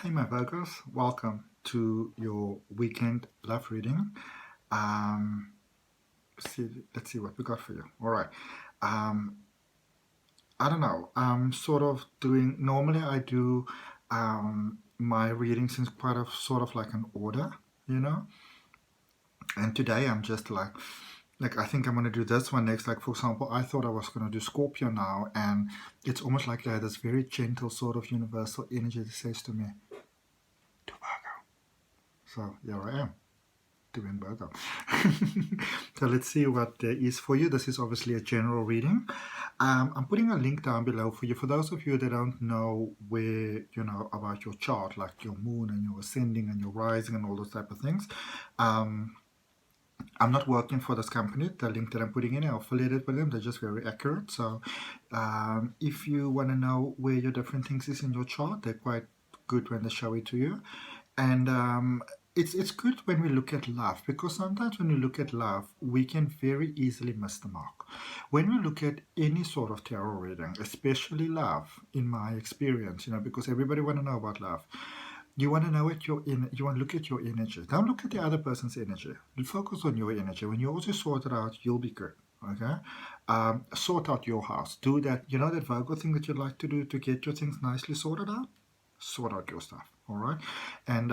Hey my Virgos, welcome to your weekend love reading. Um, let's see what we got for you. All right. Um, I don't know. I'm sort of doing. Normally, I do my readings in quite a sort of like an order, you know. And today I'm just like I think I'm gonna do this one next. Like for example, I thought I was gonna do Scorpio now, and it's almost like this very gentle sort of universal energy that says to me, "Do Virgo." So here I am. Doing Virgo. So let's see what there is for you. This is obviously a general reading. I'm putting a link down below for you. For those of you that don't know where, about your chart, like your moon and your ascending and your rising and all those type of things. I'm not working for this company. The link that I'm putting in, I'm affiliated with them. They're just very accurate. So if you want to know where your different things is in your chart, they're quite good when they show it to you. And it's good when we look at love, because sometimes when we look at love, we can very easily miss the mark. When we look at any sort of tarot reading, especially love, in my experience, because everybody want to know about love. You want to know what you're in. You want to look at your energy. Don't look at the other person's energy. Focus on your energy. When you also sort it out, you'll be good. Okay, sort out your house. Do that. You know that Virgo thing that you like to do to get your things nicely sorted out. Sort out your stuff. All right, and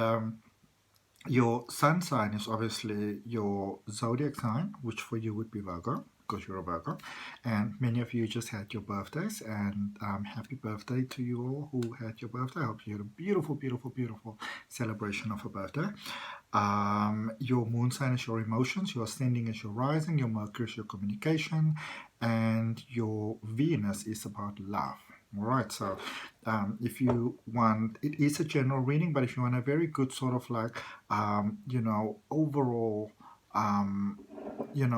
your sun sign is obviously your zodiac sign, which for you would be Virgo, because you're a Virgo. And many of you just had your birthdays, and happy birthday to you all who had your birthday. I hope you had a beautiful, beautiful, beautiful celebration of a birthday. Your moon sign is your emotions, your ascending is your rising, your Mercury is your communication, and your Venus is about love. All right, so if you want, it is a general reading, but if you want a very good sort of like, overall,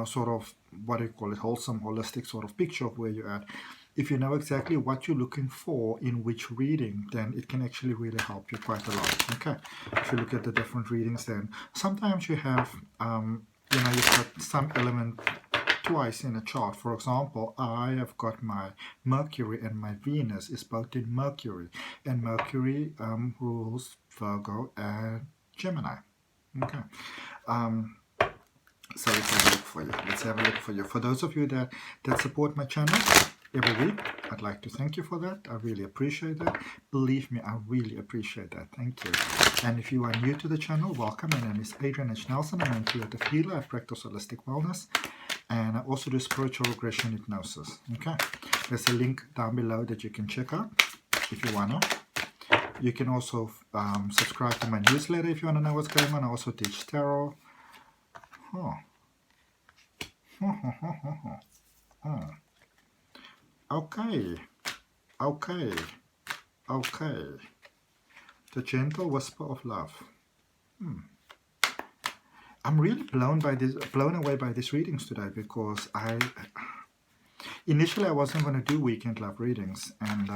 sort of, what do you call it, wholesome, holistic sort of picture of where you're at, if you know exactly what you're looking for in which reading, then it can actually really help you quite a lot. Okay, if you look at the different readings, then sometimes you have, you've got some element twice in a chart. For example, I have got my Mercury and my Venus is both in Mercury, and Mercury rules Virgo and Gemini. Okay. So let's have a look for you. Let's have a look for you. For those of you that support my channel every week, I'd like to thank you for that. I really appreciate that. Believe me, I really appreciate that. Thank you. And if you are new to the channel, welcome. My name is Adrian H. Nelson. I'm an intuitive healer. I practice holistic wellness. And I also do spiritual regression hypnosis. Okay, there's a link down below that you can check out if you wanna. You can also subscribe to my newsletter if you wanna know what's going on. I also teach tarot. Okay. The gentle whisper of love. I'm really blown away by these readings today, because initially I wasn't going to do weekend love readings, and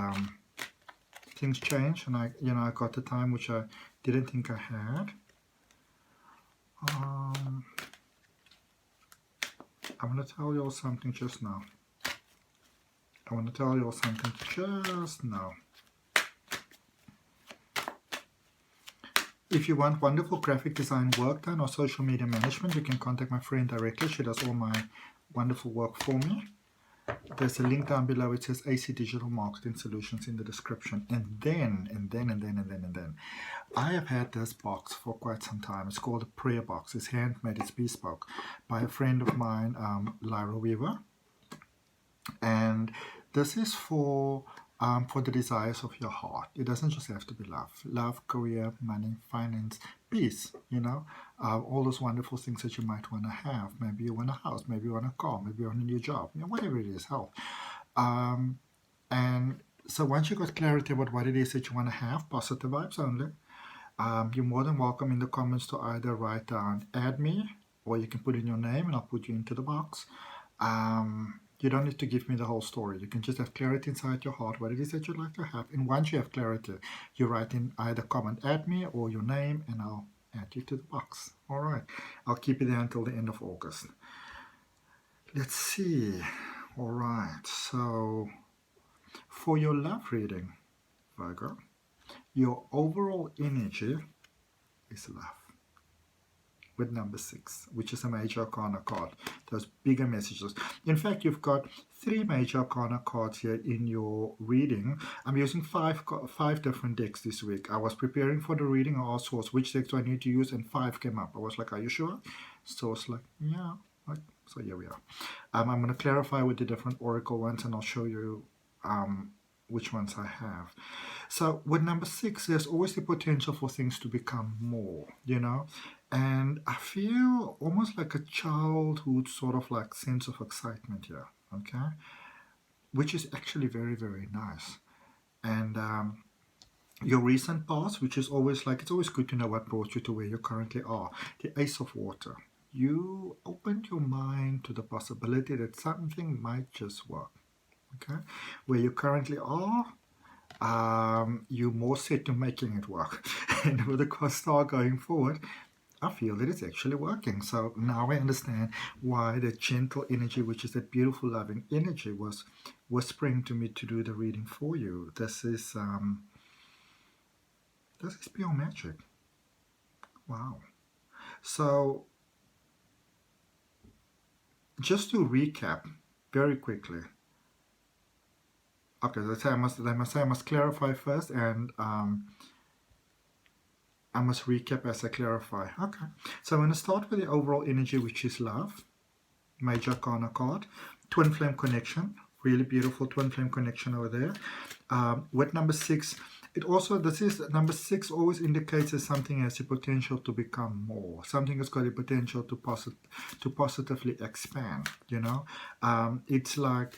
things changed, and I got the time which I didn't think I had. I want to tell you all something just now. If you want wonderful graphic design work done or social media management, you can contact my friend directly. She does all my wonderful work for me. There's a link down below. It says AC Digital Marketing Solutions in the description. And then, I have had this box for quite some time. It's called a prayer box. It's handmade. It's bespoke by a friend of mine, Lyra Weaver. And this is for the desires of your heart. It doesn't just have to be love, career, money, finance, peace, all those wonderful things that you might want to have. Maybe you want a house, maybe you want a car, maybe you want a new job, whatever it is, health. And so once you got clarity about what it is that you want to have, positive vibes only, you're more than welcome in the comments to either write down add me, or you can put in your name and I'll put you into the box. You don't need to give me the whole story. You can just have clarity inside your heart what it is that you'd like to have. And once you have clarity, you write in either comment add me or your name, and I'll add you to the box. All right. I'll keep it there until the end of August. Let's see. All right. So for your love reading, Virgo, your overall energy is love. With number 6, which is a major arcana card, those bigger messages. In fact, you've got 3 major arcana cards here in your reading. I'm using five different decks this week. I was preparing for the reading. I asked Source, which decks do I need to use? And 5 came up. I was like, are you sure? Source like, yeah. So here we are. I'm going to clarify with the different oracle ones, and I'll show you which ones I have. So with number 6, there's always the potential for things to become more, you know, and I feel almost like a childhood sort of like sense of excitement here, okay, which is actually very, very nice. And your recent past, which is always like, it's always good to know what brought you to where you currently are. The Ace of Water. You opened your mind to the possibility that something might just work. Okay, where you currently are, you're more set to making it work. And with the star going forward, I feel that it's actually working. So now I understand why the gentle energy, which is that beautiful, loving energy, was whispering to me to do the reading for you. This is pure magic. Wow. So just to recap very quickly. Okay, I must clarify first, and I must recap as I clarify. Okay, so I'm going to start with the overall energy, which is love, major arcana card, twin flame connection, really beautiful twin flame connection over there. With number 6, number 6 always indicates that something has the potential to become more. Something has got the potential to positively expand, you know. It's like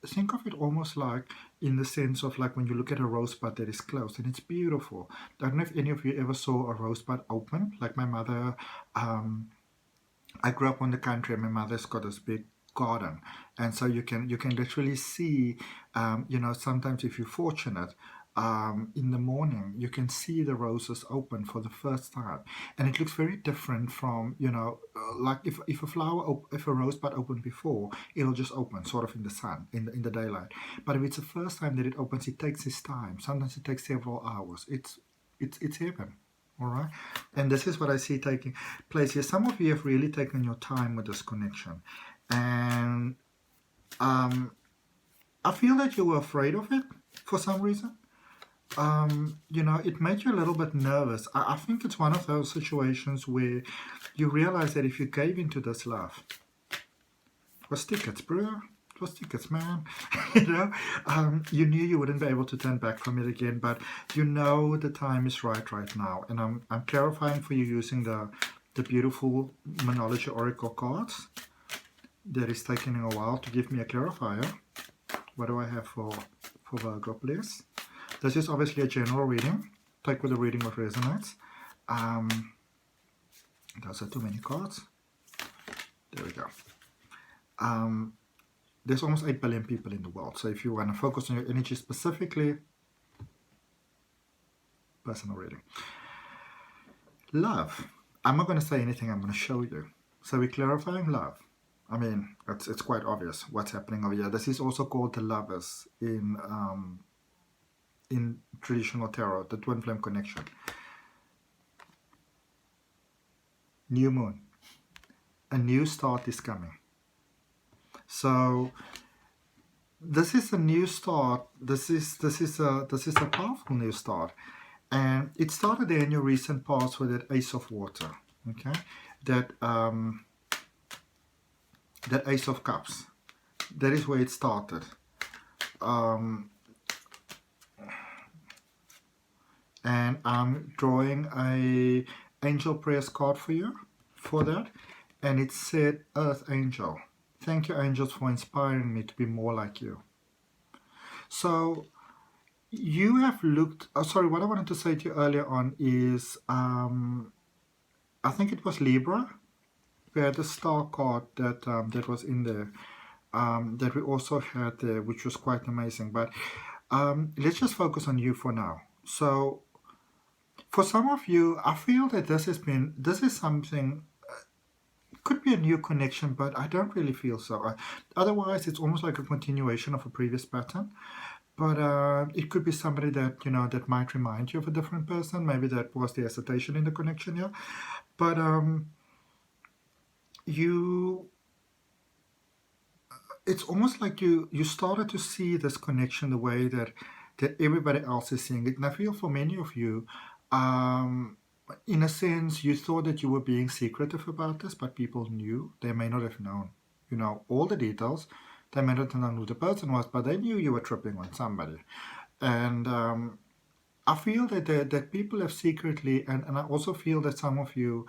think of it almost like in the sense of like when you look at a rosebud that is closed and it's beautiful. I don't know if any of you ever saw a rosebud open. Like my mother, I grew up in the country, and my mother's got this big garden, and so you can literally see, you know, sometimes if you're fortunate, in the morning you can see the roses open for the first time, and it looks very different from, you know, like if a rosebud opened before, it'll just open sort of in the sun, in the daylight. But if it's the first time that it opens, it takes its time. Sometimes it takes several hours. It's heaven. All right, and this is what I see taking place here. Some of you have really taken your time with this connection, and I feel that you were afraid of it for some reason. You know, it made you a little bit nervous. I think it's one of those situations where you realize that if you gave into this love, it was tickets, bro. It was tickets, man. You know, you knew you wouldn't be able to turn back from it again, but you know the time is right now. And I'm clarifying for you using the beautiful Moonology Oracle cards. That is taking a while to give me a clarifier. What do I have for Virgo, please? This is obviously a general reading. Take with the reading what resonates. Those are too many cards. There we go. There's almost 8 billion people in the world. So if you want to focus on your energy specifically, personal reading. Love. I'm not going to say anything. I'm going to show you. So we're clarifying love. I mean, it's quite obvious what's happening over here. This is also called the Lovers in traditional tarot, the twin flame connection. New moon. A new start is coming. So this is a new start. This is a powerful new start, and it started there in your recent past with that Ace of Water. Okay, that Ace of Cups. That is where it started. And I'm drawing a angel prayers card for you for that, and it said Earth Angel. Thank you, angels, for inspiring me to be more like you. So you have looked, sorry, what I wanted to say to you earlier on is, I think it was Libra. We had the star card that was in there, that we also had there, which was quite amazing. But let's just focus on you for now. So for some of you, I feel that this is something, could be a new connection, but I don't really feel so. Otherwise, it's almost like a continuation of a previous pattern. But it could be somebody that, that might remind you of a different person. Maybe that was the hesitation in the connection, yeah. But you, it's almost like you started to see this connection the way that everybody else is seeing it. And I feel for many of you, um, in a sense, you thought that you were being secretive about this, but people knew. They may not have known, all the details. They may not have known who the person was, but they knew you were tripping on somebody. And I feel that people have secretly, and I also feel that some of you,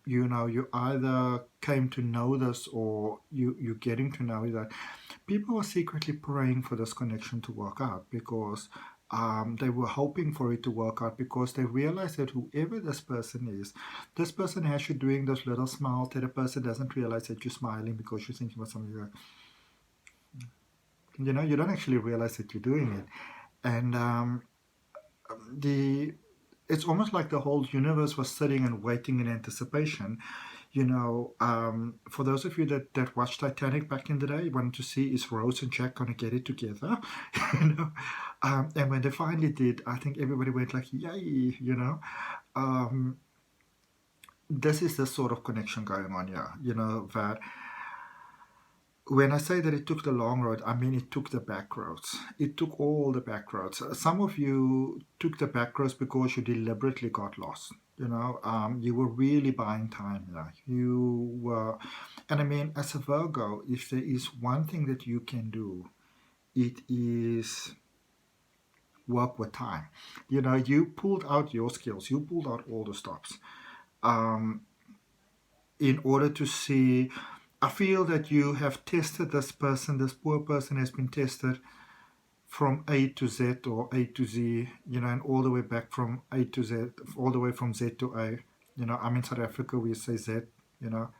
you either came to know this or you're getting to know that people are secretly praying for this connection to work out because they were hoping for it to work out because they realize that whoever this person has you doing those little smiles that a person doesn't realize that you're smiling because you're thinking about something like, you don't actually realize that you're doing it. And the it's almost like the whole universe was sitting and waiting in anticipation. For those of you that watched Titanic back in the day, wanted to see is Rose and Jack gonna get it together, you know. And when they finally did, I think everybody went like, "Yay!" Um, this is the sort of connection going on here. That when I say that it took the long road, I mean it took the back roads. It took all the back roads. Some of you took the back roads because you deliberately got lost. You were really buying time. Yeah, you were, and I mean, as a Virgo, if there is one thing that you can do, it is work with time. You pulled out your skills. You pulled out all the stops. Um, in order to see, I feel that you have tested this person. This poor person has been tested from A to Z or A to Z, and all the way back from A to Z, all the way from Z to A. I'm in South Africa, we say Z, you know,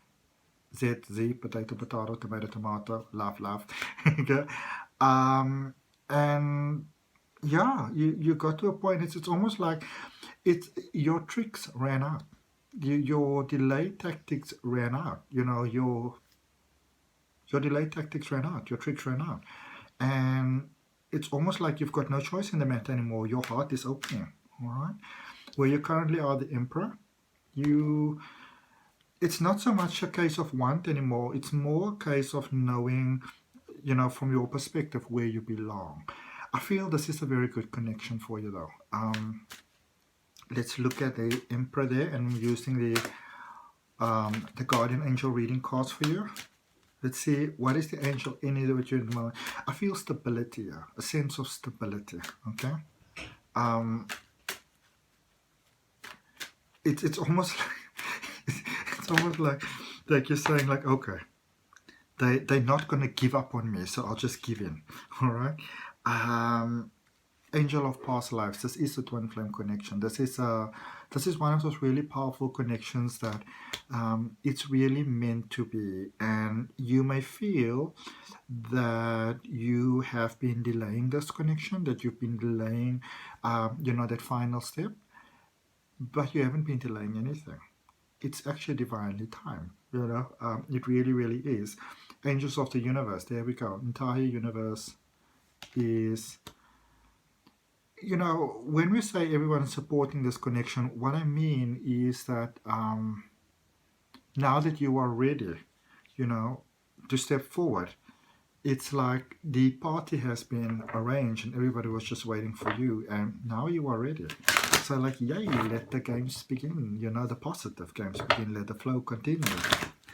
Z, Z, potato, potato, tomato, tomato, laugh, laugh. Okay? And yeah, you got to a point, it's almost like your tricks ran out. Your delay tactics ran out. Your delay tactics ran out, your tricks ran out. And it's almost like you've got no choice in the matter anymore. Your heart is opening, all right? Where you currently are the emperor, it's not so much a case of want anymore. It's more a case of knowing, from your perspective, where you belong. I feel this is a very good connection for you, though. Let's look at the emperor there, and I'm using the guardian angel reading cards for you. Let's see, what is the angel in either with you at the moment? I feel stability here, a sense of stability, okay? It's almost like, it's almost like you're saying like, okay, they're not going to give up on me, so I'll just give in, all right? Angel of past lives. This is a twin flame connection. This is one of those really powerful connections that it's really meant to be. And you may feel that you have been delaying this connection, that you've been delaying, that final step, but you haven't been delaying anything. It's actually divinely timed. It really, really is. Angels of the universe. There we go. Entire universe is. When we say everyone is supporting this connection, what I mean is that now that you are ready, to step forward, it's like the party has been arranged and everybody was just waiting for you, and now you are ready. So like, yay, let the games begin, the positive games begin, let the flow continue.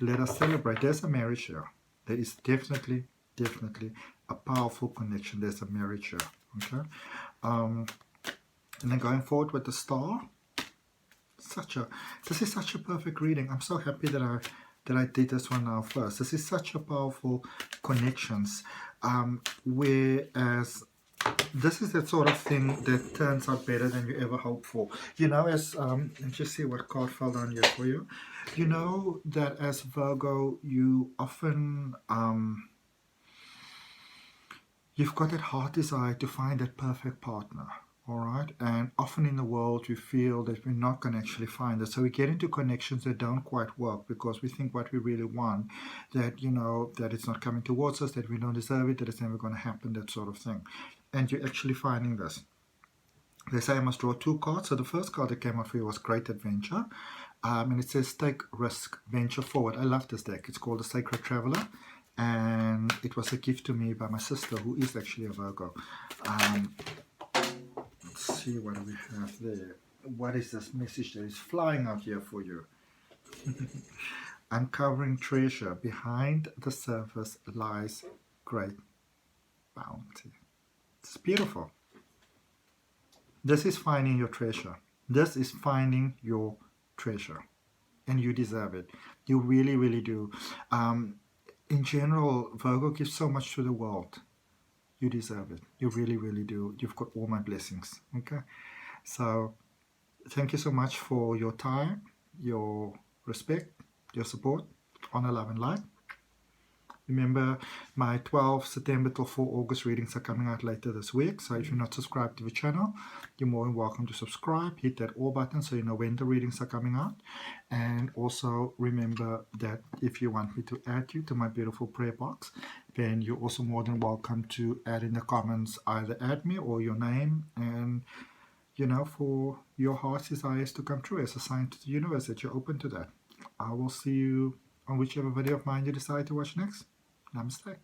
Let us celebrate. There's a marriage here. There is definitely a powerful connection. There's a marriage here. Okay. And then going forward with the star, this is such a perfect reading. I'm so happy that I did this one now first. This is such a powerful connections. Whereas this is that sort of thing that turns out better than you ever hoped for. Let's just see what card fell down here for you. That as Virgo, you often you've got that heart desire to find that perfect partner, all right? And often in the world, we feel that we're not going to actually find it. So we get into connections that don't quite work because we think what we really want, that, that it's not coming towards us, that we don't deserve it, that it's never going to happen, that sort of thing. and you're actually finding this. They say I must draw 2 cards. So the first card that came out for you was Great Adventure. And it says take risk, venture forward. I love this deck. It's called the Sacred Traveler. And it was a gift to me by my sister, who is actually a Virgo. Let's see what we have there. What is this message that is flying out here for you? Uncovering treasure. Behind the surface lies great bounty. It's beautiful. This is finding your treasure. This is finding your treasure. And you deserve it. You really, really do. In general, Virgo gives so much to the world. You deserve it. You really, really do. You've got all my blessings. Okay? So, thank you so much for your time, your respect, your support. Honor, love, and light. Remember, my 12 September till 4 August readings are coming out later this week. So if you're not subscribed to the channel, you're more than welcome to subscribe. Hit that all button so you know when the readings are coming out. And also remember that if you want me to add you to my beautiful prayer box, then you're also more than welcome to add in the comments, either add me or your name, and you know, for your heart's desires to come true as a sign to the universe that you're open to that. I will see you on whichever video of mine you decide to watch next. Namaste.